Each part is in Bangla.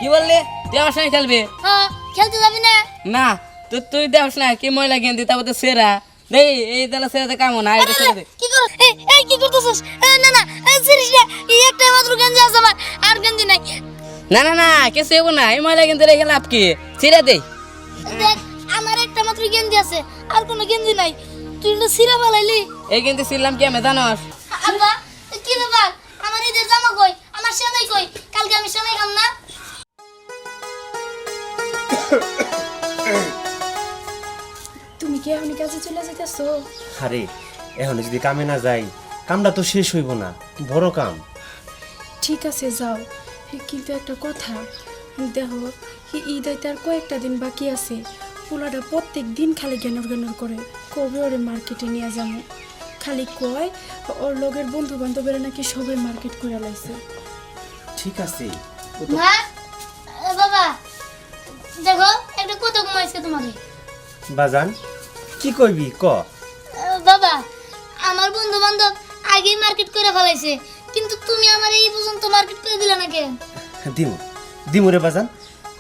কি বললি তুই আমার সঙ্গে খেলবি? হ্যাঁ, খেলতে যাবি না? না তুই দেখছ না কি ময়লা গেন্দি, তারপর তো সেরা দেই এই তাহলে সেরাতে কামো না, এটা ছেড়ে দে। কি কর এই কি করতেছিস? না না সিরিজ না, এই একটা মাত্র গেঞ্জি আছে আমার, আর গেঞ্জি নাই। না না না কিছু হবো না, এই ময়লা গেন্দি রেখে লাভ কি, ছেড়ে দে। দেখ আমার একটা মাত্র গেঞ্জি আছে, আর কোনো গেঞ্জি নাই। তুই না সিরা বালাইলি। এই গেন্দি ছিলাম কি আমি জানোস? আব্বা কি ব্যাপার, আমার ঈদের জামা কই, আমার সেমাই কই? কালকে আমি সেমাই খাম না। তুমি কি এখনই কাজে চলে যাইতেছো? আরে এখন যদি কামে না যাই, কামটা তো শেষ হইব না, বড় কাম। ঠিক আছে যাও, কিন্তু একটা কথা দেখো, ঈদ আইতে আর কয়েকটা দিন বাকি আছে। পোলাটা প্রত্যেক দিন খালি জ্ঞানর জ্ঞানর করে, কবে ওরে মার্কেটে নিয়ে যাবো। খালি কয় ওর লগের বন্ধু বান্ধবেরা নাকি সবাই মার্কেট করে লাইছে। ঠিক আছে মা বাবা দেখো একটা কত ঘুমাইছে তোমাকে। বাজান, কি কইবি ক? বাবা আমার বন্ধু বান্ধব আগেই মার্কেট করে ফেলাইছে, কিন্তু তুমি আমার এই পর্যন্ত মার্কেট করে দিলে না কেন? দিমু দিমু রে বাজান,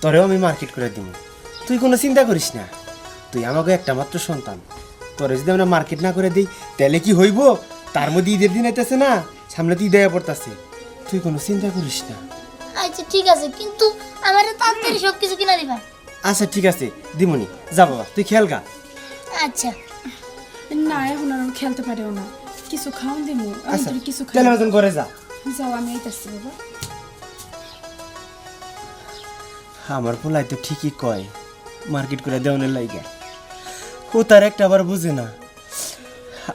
তোরেও আমি মার্কেট করে দিমু। তুই কোনো চিন্তা করিস না, তুই আমাকে একটা মাত্র সন্তান, তোরে যদি আমরা মার্কেট না করে দিই তাহলে কি হইব? তার মধ্যে ঈদের দিন আইতেছে না, সামনে তো ঈদ আয়া পড়তাছে, তুই কোনো চিন্তা করিস না। আচ্ছা ঠিক আছে, কিন্তু আমার তাড়াতাড়ি সব কিছু কিনা দিবা। আচ্ছা ঠিক আছে দিমুনি, যা বাবা তুই খেয়াল গা। আচ্ছা না এখন আর ও খেলতে পারেও না, কিছু খাওয়ান দিমু। আমি আচ্ছা তোরে কিছু তাহলে খাওয়ান। বাজান ঘরে যা। যাও আমি আইতাছি বাবা। আমার পোলাই তো ঠিকই কয় মার্কেট করে দেওয়ানের লাইগা, ও তার একটা আবার বুঝে না।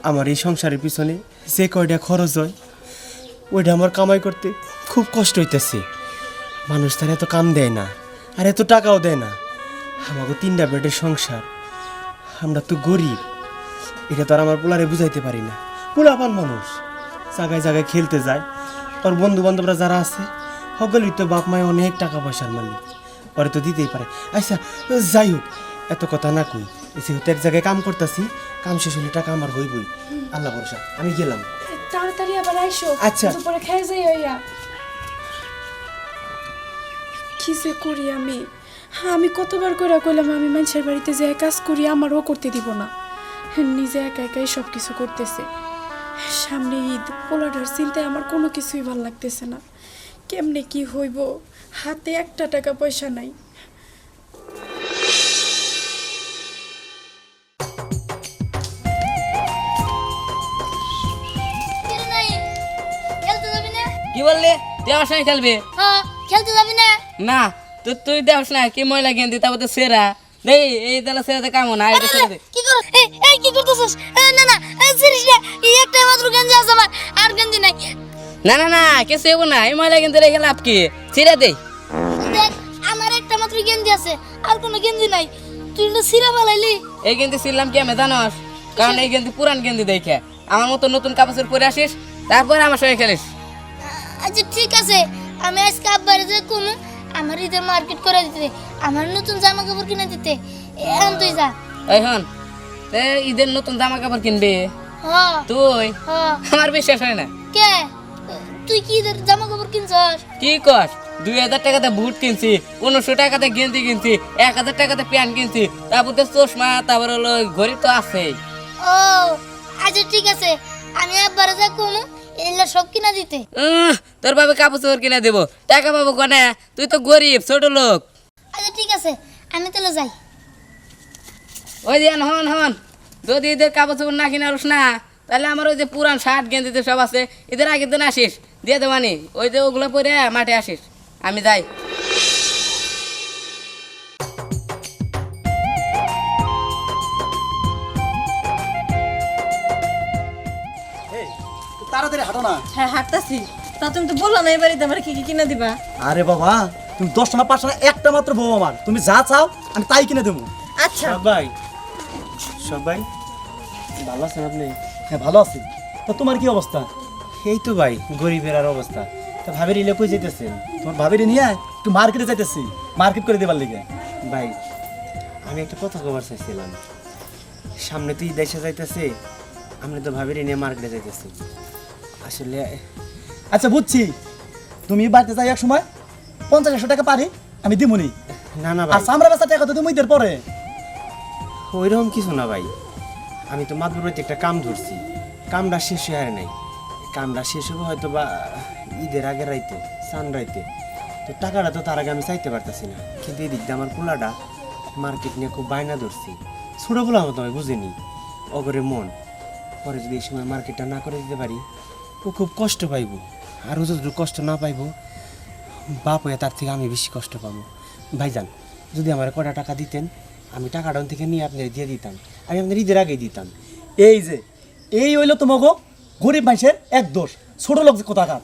আমার এই সংসারের পিছনে যে কয়টা খরচ হয় ওইটা আমার কামাই করতে খুব কষ্ট হইতেছে। মানুষ তার এত কাম দেয় না, আর এত টাকাও দেয় না। আমাকে 3টা বেডের সংসার, আমরা তো গরিব, এটা তো আর আমার পোলারে বুঝাইতে পারি না। পোলাপান মানুষ জায়গায় জায়গায় খেলতে যায়, ওর বন্ধু বান্ধবরা যারা আছে সকলেই তো বাপ মায় অনেক টাকা পয়সার মালিক, ওরে তো দিতেই পারে। আচ্ছা যাই হোক, এত কথা না কই, যেহেতু এক জায়গায় কাম করতেছি, কাম শেষ হলে টাকা আমার হইবই, আল্লাহ ভরসা। আমি গেলাম। তাড়াতাড়ি আবার আইসো। আচ্ছা। দুপুরে খেয়ে যাই হইয়া। কি যে করি আমি, আমি কতবার করে কইলাম আমি মানুষের বাড়িতে যে কাজ করি আমারও করতে দিব না, নিজে একা একাই সব কিছু করতেছে। সামনে ঈদ, পোলাটার চিন্তায় আমার কোনো কিছুই ভাল লাগতেছে না। কেমনে কি হইব, হাতে একটা টাকা পয়সা নাই। কিরে নাই, খেলতে যাবি না? কি বললি তুই আমার সঙ্গে খেলবি? হ্যাঁ, খেলতে যাবি না? না তুই দেখছ না কি ময়লা গেন্দি, তারপর তো সেরা দেই এই তাহলে সেরাতে কামো না, এটা ছেড়ে দে। কি কর এই কি করতেছিস? না না সিরিজ না, এই একটা মাত্র গেঞ্জি আছে আমার, আর গেঞ্জি নাই। না না না কিছু হবো না, এই ময়লা গেন্দি রেখে লাভ কি, ছেড়ে দে। দেখ আমার একটা মাত্র গেঞ্জি আছে, আর কোনো গেঞ্জি নাই। তুই না সিরা বালাইলি। এই গেন্দি ছিলাম কি আমি জানোস? কারণ এই গেন্দি পুরান গেন্দি দেখে আমার মতো নতুন কাপড় পরে আসিস, তারপরে আমার সঙ্গে খেলিস। আচ্ছা ঠিক আছে, আমি আজকে আব্বারে যে কমু আমার ঈদের মার্কেট করে দিতে, আমার নতুন জামা কাপড় কিনে দিতে। এখন তুই যা। এই হন ঈদের নতুন জামা কাপড় কিনবি হ্যাঁ তুই? হ্যাঁ। আমার বিশ্বাস হয় না। কে তুই কি ঈদের জামা কাপড় কিনছস? কি কর, 2000 টাকাতে বুট কিনছি, 1500 টাকাতে গেঞ্জি কিনছি, 1000 টাকাতে প্যান্ট কিনছি, তারপর তো চশমা, তারপর হলো ঘড়ি তো আছেই। ও আচ্ছা ঠিক আছে, আমি আব্বারে যে কমু এগুলো সব কিনা দিতে। তোর বাবা কাপড় চোপড় কিনে দেবো, টাকা পাবো কনে? তুই তো গরিব ছোট লোক। আচ্ছা ঠিক আছে, আমি তাহলে যাই। ওই যে হন হন, যদি ঈদের কাপড় চোপড় না কিনে আরস না, তাহলে আমার ওই যে পুরান শার্ট গেঞ্জিতে সব আছে, ঈদের আগের দিন আসিস, দিয়ে দেবানি, ওই যে ওগুলো পরে মাঠে আসিস। আমি যাই। তাড়াতাড়ি হাঁটো না। হ্যাঁ হাঁটতাছি। তা তুমি তো বললো না এবারে আমার কি কি কিনে দিবা? আরে বাবা, তুমি 10টা না 5টা না একটা মাত্র বউ আমার, তুমি যা চাও আমি তাই কিনে দেবো। আচ্ছা সবাই সবাই ভালো আছেন আপনি? হ্যাঁ ভালো আছি। তো তোমার কি অবস্থা? এই তো ভাই গরিবের আর অবস্থা। তা ভাবের ইলে কই যেতেছেন? তোমার ভাবিরে নিয়ে একটু মার্কেটে যাইতেছি, মার্কেট করে দেবার লিগে। ভাই আমি একটা কথা কবার চাইছিলাম, সামনে তো ঈদ এসে যাইতেছে, আমরা তো ভাবির নিয়ে মার্কেটে যাইতেছি। আসলে আচ্ছা বুঝছি, তুমি বাড়িতে যাই এক সময় 50-100 টাকা পারি আমি দিমুনি। না না আর ভাই, চামড়া বেচা টাকা তো তুমি ঈদের পরে। ওইরকম কিছু না ভাই। আমি তো মাদুর বাড়িতে একটা কাম ধরছি, কামটা শেষ হয়ে আর নাই। কামটা শেষ হবে হয়তো বা ঈদের আগে রাইতে, সান রাইতে। তো টাকাটা তো তার আগে আমি চাইতে পারতেছি না। কিন্তু এদিক দিয়ে আমার পোলাটা মার্কেট নিয়ে খুব বায়না ধরছি। ছোটো পোলা মতো আমি বুঝিনি অগরে মন। পরে যদি এই সময় মার্কেটটা না করে দিতে পারি, ও খুব কষ্ট পাইব। আর ও যদি কষ্ট না পাইব, বাপ হয়ে তার থেকে আমি বেশি কষ্ট পাবো। ভাইজান, যদি আমার কটা টাকা দিতেন, আমি টাকাটা ওখান থেকে নিয়ে আপনার দিয়ে দিতাম। আমি আপনার ঈদের আগেই দিতাম। এই যে এই হইলো তোমাকে গরিব মানুষের এক দোষ, ছোট লোক যে কোথাকার।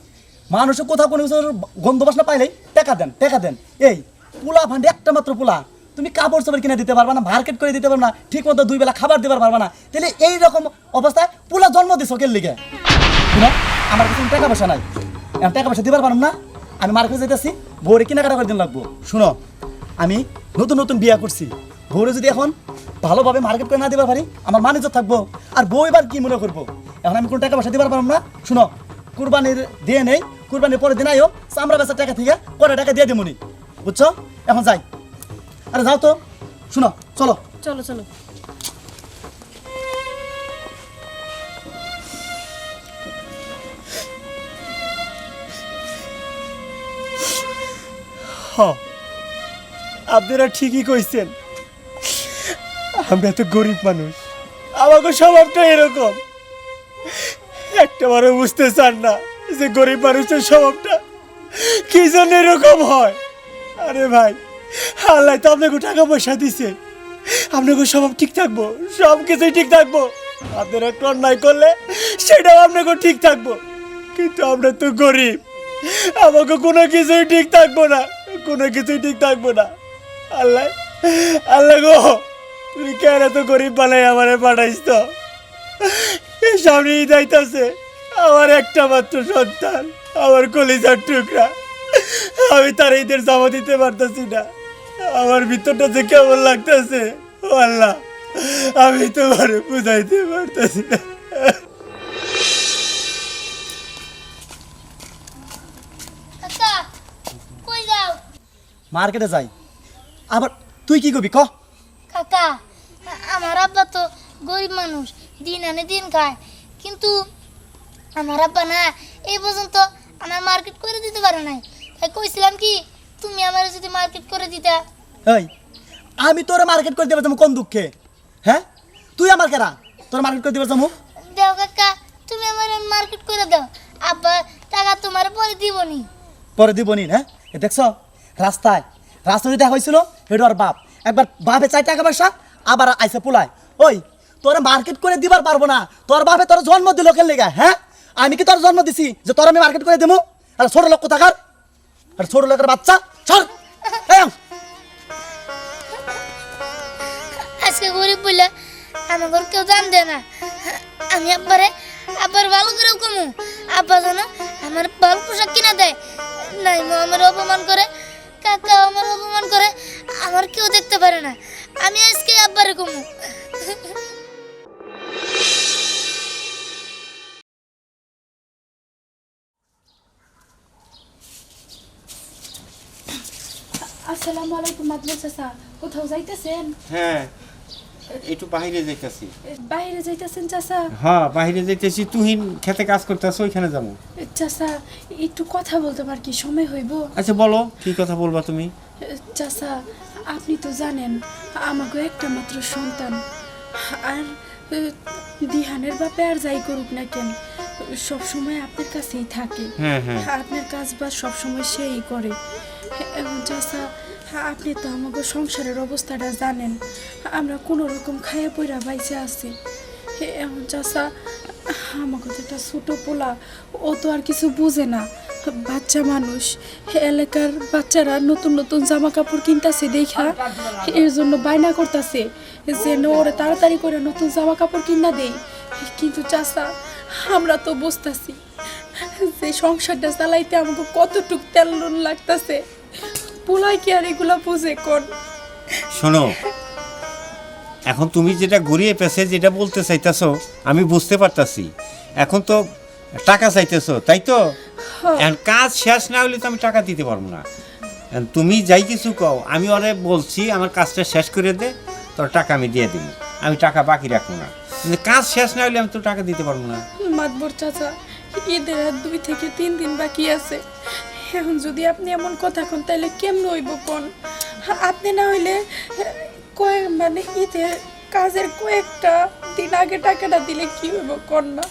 মানুষের কোথাও কোনো কিছু গন্ধ বাসনা পাইলেই টাকা দেন, টাকা দেন। এই পোলা ফান্ডে একটা মাত্র পোলা, তুমি কাপড় চোপড় কিনে দিতে পারবা না, মার্কেট করে দিতে পারবা না, ঠিক মতো 2 বেলা খাবার দিতে পারবা না। তাহলে এই রকম অবস্থায় পোলা জন্ম দিছো কের লিগে? শুনো, আমার কিছু টাকা পয়সা নাই, এখন টাকা পয়সা দিবার পারম না। আমি মার্কেটে যেতেছি, বউরে কেনাকাটা করে দিন লাগবো। শুনো, আমি নতুন নতুন বিয়া করছি, বউরে যদি এখন ভালোভাবে মার্কেট করে না দিবার পারি, আমার ম্যানেজার থাকবো। আর বউ এবার কি মনে করবো? এখন আমি কোনো টাকা পয়সা দিবার পারম না। শুনো, কুরবানির দিয়ে নেই, কুরবানির পরের দিন আইও, চামড়া বেচার টাকা থেকে কটা টাকা দিয়ে দেবনি, বুঝছো? এখন যাই। আরে যাও তো, শুনো, চলো। চলো চলো। আপনারা ঠিকই কইছেন, আমরা তো গরিব মানুষ, আমাকে স্বভাবটা এরকম। একটাবারও বুঝতে চান না যে গরিব মানুষের স্বভাবটা কি জন্য এরকম হয়। আরে ভাই, আল্লাহ তো আপনাকে টাকা পয়সা দিছে, আপনাকে স্বভাব ঠিক থাকবো, সব কিছুই ঠিক থাকবো। আপনারা একটু অন্যায় করলে সেটাও আপনাকে ঠিক থাকবো। কিন্তু আমরা তো গরিব, আমাকে কোনো কিছুই ঠিক থাকবো না, কোনো কিছুই ঠিক থাকবো না। আল্লাহ, আল্লাহ গো, তুই কেন এত গরিব বানাই আমারে পাঠাইস? তো এই সামনে ঈদ আইতাছে, আমার একটা মাত্র সন্তান, আমার কলিজার টুকরা, আমি তার ঈদের জামা দিতে পারতেছি না। আমার ভিতরটা যে কেমন লাগতেছে, ও আল্লাহ, আমি তোমার বুঝাইতে পারতেছি না। কাকা কই যাও? মার্কেটে যাই। আবার তুই কি করবি ক? কাকা, আমার আব্বা তো গরিব মানুষ, দিন আনে দিন খায়, কিন্তু আমার আব্বা না এই পর্যন্ত আমার মার্কেট করে দিতে পারে নাই। তাই কইছিলাম কি, তুমি আমার যদি মার্কেট করে দিতা। এই, আমি তোরে মার্কেট করে দেবো কোন দুঃখে? হ্যাঁ, তুই আমার কেরা তোর মার্কেট করে দেবো? দাও কাকা, তুমি আমার মার্কেট করে দাও, আব্বা টাকা তোমার পরে দিবনি। পরে দিবনি? হ্যাঁ, এ দেখছো রাস্তায় রাস্তায় দেখা হয়েছিল, এটা ওর বাপ। একবার বাপে চাই টাকা পয়সা, আবার আইসে পোলায়। ওই তোরা মার্কেট করে দিবার পারবো না, তোর বাপে তোর জন্ম দিল কেন লেগা? হ্যাঁ, আমি কি তোর জন্ম দিছি যে তোর আমি মার্কেট করে দেবো? আর ছোট লোক কোথাকার, আর ছোট লোকের বাচ্চা, সর। আজকে গরিব বলে আমার ঘর কেউ দান দেয় না। আমি আব্বার ভালো করেও কমু, আব্বা যেন আমার ভালো পোশাক কিনা দেয়। নাই মা আমার অপমান করে, কাকা আমার অপমান করে, আমার কেউ দেখতে পারে না। আমি আজকে আব্বারে কমু। আসসালামু আলাইকুম মাদুর চাচা, কোথাও যাইতেছেন? হ্যাঁ, একটু বাইরে যাইতেছি। বাইরে যাইতেছেন চাচা? হ্যাঁ, বাইরে যাইতেছি। তুহিন খেতে কাজ করতেছ, ওইখানে যাবো। চাচা একটু কথা বলতে পার কি সময় হইব? আচ্ছা বলো, কি কথা বলবা তুমি? চাচা, আপনি তো জানেন আমাকে একটা মাত্র সন্তান, আর দিহানের বাপে আর যাই করুক না কেন, সব সময় আপনার কাছেই থাকে। হ্যাঁ হ্যাঁ, আপনার কাজ বাজ সব সময় সেই করে। এবং চাচা, আপনি তো আমাকে সংসারের অবস্থাটা জানেন, আমরা কোনো রকম খাইয়ে পইরা বাইচে আছি। এমন চাচা, আমাকে তো একটা ছোটো পোলা, ও তো আর কিছু বুঝে না, বাচ্চা মানুষ। এলাকার বাচ্চারা নতুন নতুন জামা কাপড় কিনতেছে দেখা, এর জন্য বায়না করতেছে যেন ওরা তাড়াতাড়ি করে নতুন জামা কাপড় কিনা দেই। কিন্তু চাচা, আমরা তো বুঝতেছি যে সংসারটা চালাইতে আমাকে কতটুক তেল নুন লাগতেছে, পোলাই কি আর এগুলা বুঝে কোন? শোনো, এখন তুমি যেটা ঘুরিয়ে পেছে যেটা বলতে চাইতেছো আমি বুঝতে পারতাছি। এখন তো টাকা চাইতেছো, তাই তো? এখন কাজ শেষ না হলে তো আমি টাকা দিতে পারবো না। তুমি যাই কিছু কও, আমি ওরে বলছি আমার কাজটা শেষ করে দে, তোর টাকা আমি দিয়ে দিব, আমি টাকা বাকি রাখবো না। কিন্তু কাজ শেষ না হলে আমি তো টাকা দিতে পারবো না। মাতবর চাচা, ঈদের আর 2 থেকে 3 দিন বাকি আছে। এখন যদি আপনি এমন কথা কোন তাহলে কেমন হইব কোন? আপনি না হইলে মানে ঈদের কাজের কয়েকটা দিন আগে টাকাটা দিলে কি হইব কোন না?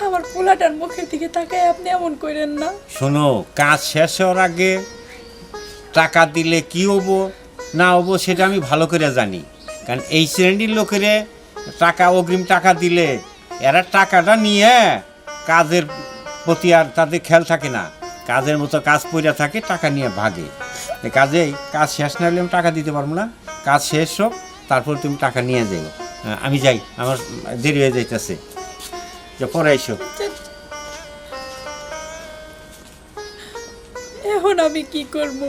আমার পোলাটার মুখের দিকে তাকায় আপনি এমন করেন না। শোনো, কাজ শেষ হওয়ার আগে টাকা দিলে কি হবো না হবো সেটা আমি ভালো করে জানি। কারণ এই শ্রেণীর লোকেরে টাকা, অগ্রিম টাকা দিলে এরা টাকাটা নিয়ে কাজের প্রতি আর তাদের খেয়াল থাকে না, কাজের মতো কাজ পড়ে থাকে, টাকা নিয়ে ভাগে। কাজেই কাজ শেষ না হলে আমি টাকা দিতে পারবো না। কাজ শেষ হোক, তারপর তুমি টাকা নিয়ে যাও। আমি যাই, আমার দেরি হয়ে যাইতেছে, পরে এসো। এখন আমি কি করব?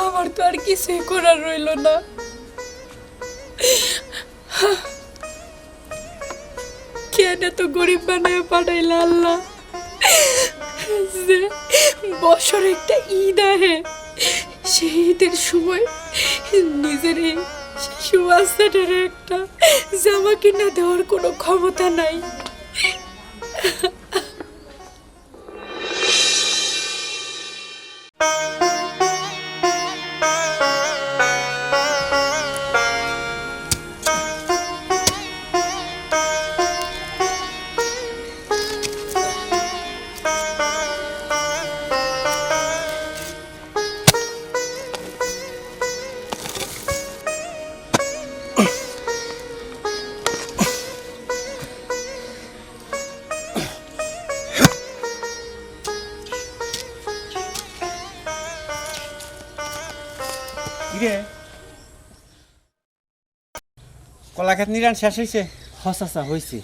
আমার তো আর কিছুই করার রইল না। কেন তো গরিব বানায় পাঠাইলা আল্লাহ, যে বছর একটা ঈদ আহে, সেই ঈদের সময় নিজের এই শিশু বাচ্চাটার একটা জামা কিনা দেওয়ার কোনো ক্ষমতা নাই। কিরে, কলা খেত নিরান শেষ হয়েছে? হসাসা হয়েছে।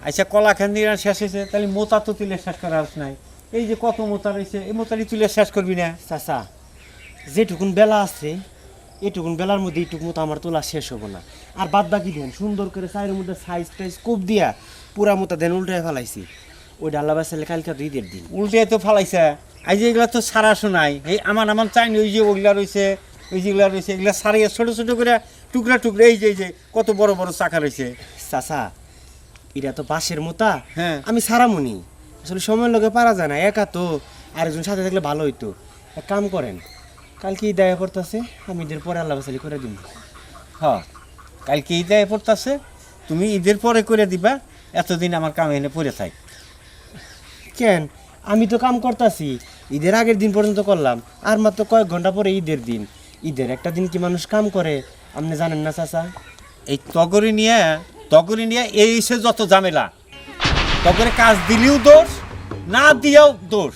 আচ্ছা, কলা খেত নিরান শেষ হয়েছে, তাহলে মোতা তো তুলে শেষ করা হচ্ছে নাই। এই যে কত মোতা রয়েছে, এই মোতারি তুলে শেষ করবি না? চাচা, যেটুকুন বেলা আছে এটুকুন বেলার মধ্যে এইটুকু মতো আমার তোলা শেষ হবো না। আর বাদ বাকি দেন সুন্দর করে চাইয়ের মধ্যে সাইজ টাইজ কোপ দিয়া পুরা মোতা দেন উল্টায় ফেলাইছি। ওই ডাল্লা বাসালে কালকে তো ঈদের দিন। উল্টে তো ফালাইছে। আজ এগুলা তো সারা শোনাই, এই আমার চাইনি, ওই যে ওইগুলা রয়েছে, ওই যেগুলা রয়েছে এগুলা সারিয়ে ছোটো ছোটো করে টুকরা টুকরা, এই যে কত বড় বড় চাকা রয়েছে। চাচা, এটা তো বাঁশের মোতা, হ্যাঁ। আমি সারামুনি, আসলে সময়ের লোকে পারা যায় না, একা তো আরেকজন সাথে থাকলে ভালো হইতো। এক কাম করেন, কালকে ঈদ আয়া পড়তেছে, আমি ঈদের পরে আল্লাহ বাসালি করে দিব। হ্যাঁ, কালকে ঈদ আয়া পড়তেছে, তুমি ঈদের পরে করে দিবা, এতদিন আমার কাম এনে পড়ে থাক। কেন, আমি তো কাম করতেছি, ঈদের আগের দিন পর্যন্ত করলাম, আর মাত্র কয়েক ঘন্টা পরে ঈদের দিন। ঈদের একটা দিন কি মানুষ কাম করে আপনি জানেন না চাচা? এই তগরি নিয়ে এই এসে যত ঝামেলা, তগরে কাজ দিলেও দোষ, না দিয়েও দোষ।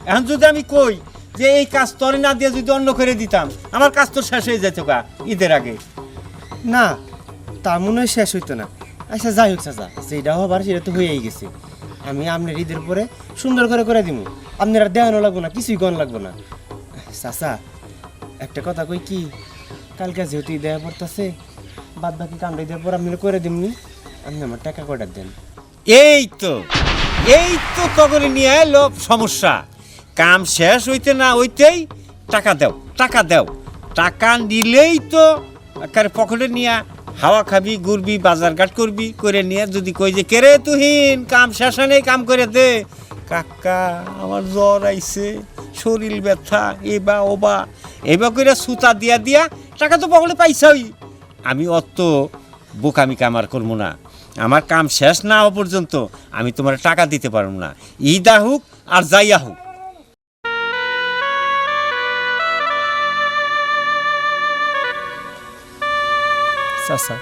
এখন যদি আমি কই যে এই কাজ তরে না দিয়ে যদি অন্য করে দিতাম, আমার কাজ তো শেষ হয়ে যেত গা ঈদের আগে। না, তা মনে হয় শেষ হইতো না। আচ্ছা যাই হোক চাচা, যেটা হবার সেটা তো হয়েই গেছে। আমি আপনার ঈদের পরে সুন্দর করে করে দিব, আপনার আর দেওয়ানো লাগবো না, কিছুই গন লাগবো না। চাচা, একটা কথা কই কি, কালকে যেহেতু ঈদ আয়া পড়তেছে, বাদ বাকি কামটা ঈদের পর আপনি করে দিমনি, আপনি আমার টাকা কয়টা দেন। এই তো তগরি নিয়ে এলো সমস্যা। কাম শেষ হইতে না হইতেই টাকা দাও। টাকা নিলেই তো একেবারে পকেটে নিয়ে হাওয়া খাবি, ঘুরবি, বাজারঘাট করবি, করে নিয়ে যদি কই যে কেরে তুহিন কাম শেষ নেই, কাম করে দে, কাকা আমার জ্বর আইছে, শরীর ব্যথা, এবা ওবা, এবার করে সুতা দিয়া টাকা তো পকেটে পাইছই। আমি অত বোকামি কাম আর করবো না। আমার কাম শেষ না হওয়া পর্যন্ত আমি তোমার টাকা দিতে পারবো না, ঈদ আহুক আর যাইয়া হোক। চাচা,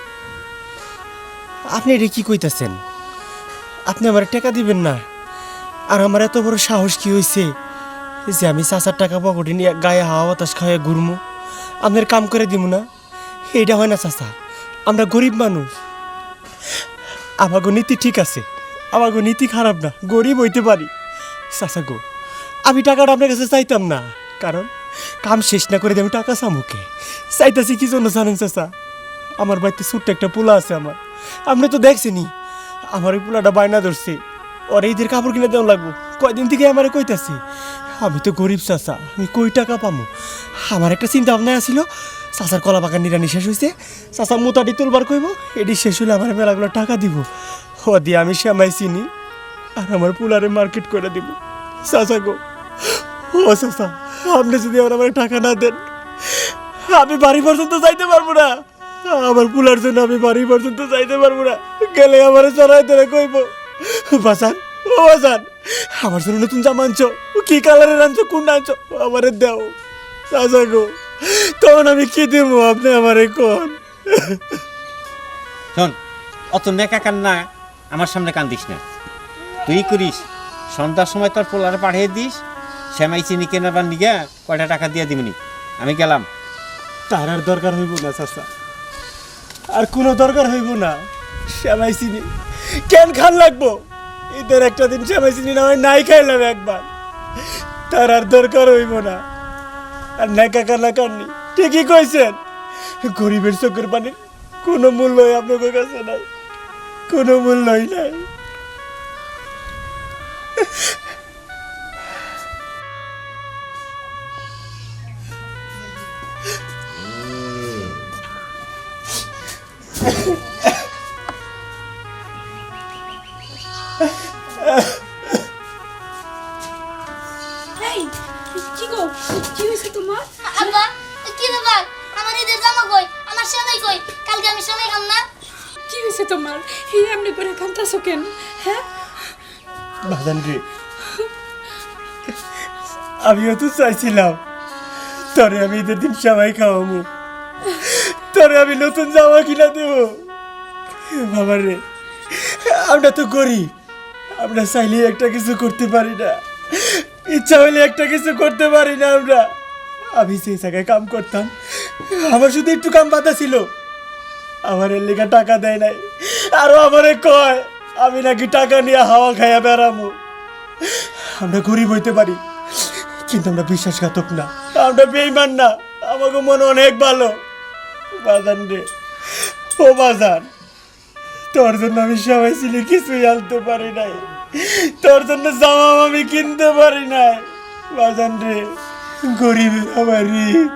আপনি এটা কি কইতাছেন? আপনি আমার টাকা দিবেন না? আর আমার এত বড় সাহস কি হয়েছে যে আমি চাচার টাকা পকেটে নিয়ে গায়ে হাওয়া বাতাস খাওয়া ঘুরমু, আপনার কাম করে দিব না? এইটা হয় না চাচা, আমরা গরিব মানুষ, আমাগো নীতি ঠিক আছে, আমাগো নীতি খারাপ না, গরিব হইতে পারি। চাচা গো, আমি টাকাটা আপনার কাছে চাইতাম না, কারণ কাম শেষ না করে দিয়ে আমি টাকা চামুকে চাইতাছি কি জন্য জানেন চাচা? আমার বাড়িতে ছোট্ট একটা পোলা আছে আমার, আপনি তো দেখছেনি, আমার ওই পোলাটা বায়না ধরছে, ওর ঈদের কাপড় কিনে দেওয়া লাগবো, কয়দিন থেকে আমার কইতাছি। আমি তো গরিব চাচা, আমি কই টাকা পামু? আমার একটা চিন্তা ভাবনা ছিল, চাচার কলা বাগান নিরানি শেষ হয়েছে, চাচা মোতাটি তুলবার কইব, এটি শেষ হলে আমার মেলাগুলো টাকা দিব, ও দিয়ে আমি শ্যামাই চিনি আর আমার পুলারে মার্কেট করে দিব। চাচা গো, ও চাচা, আপনি যদি আমার টাকা না দেন আমি বাড়ি পর্যন্ত যাইতে পারবো না, আমার পুলার জন্য আমি বাড়ি পর্যন্ত যাইতে পারবো না, গেলে আমার চড়াই ধরে কইব, বাসান ও বাসান, আমার জন্য নতুন জামা আনছো, কি কালারের আনছো, কোন আনছো, আমারে দাও। চাচা গো, তখন আমি কি দেবো আপনি আমারে কোন? শোন, অত নেকা কান্না আমার সামনে কান্দিস না। তুই করিস, সন্ধ্যার সময় তোর পোলারে পাঠিয়ে দিস, শ্যামাই চিনি কেনাবার নিগা কয়টা টাকা দিয়ে দিবনি, আমি গেলাম। তার আর দরকার হইব না চাচা, আর কোনো দরকার হইব না। শ্যামাই চিনি কেন খান লাগবো? ঈদের একটা দিন শ্যামাই চিনি না হয় নাই খাইলাম একবার, তার আর দরকার হইব না। আর নাকা কান্না কান্নি ঠিকই কইছেন, গরিবের চোখের পানির কোনো মূল্যই আপনাদের কাছে নাই, কোনো মূল্যই নাই। এই কি গো, কি হয়েছে তোমার? আব্বা কি ব্যাপার? আমার ঈদের জামা কই, আমার সেমাই কই? কালকে আমি সেমাই খাম না। কি হয়েছে তোমার? এই এমনি করে কাঁদতাছো কেন? হ্যাঁ, বাজান রে, আমিও তো চাইছিলাম তোরে আমি ঈদের দিন সবাই খাওয়াবো, তোরে আমি নতুন জামা কিনা দেবো। বাবা রে, আমরা তো গরিব, আমরা চাইলে একটা কিছু করতে পারি না, ইচ্ছা হইলে একটা কিছু করতে পারি না আমরা। আমি সেই জায়গায় কাম করতাম, আমার শুধু একটু কাম বাধা ছিল, আমার এর লেগে টাকা দেয় নাই, আরো আমারে কয় আমি নাকি টাকা নিয়ে হাওয়া খাইয়া বেড়ামো। আমরা গরিব হইতে পারি, কিন্তু আমরা বিশ্বাসঘাতক না, আমরা বেঈমান না, আমাকে মনে অনেক ভালো। বাজান রে, ও বাজান, তোর জন্য আমি সবাই ছিল কিছুই আনতে পারি নাই, তোর জন্য জামা আমি কিনতে পারি নাই। বাজান রে, গরিবের আমার ঈদ।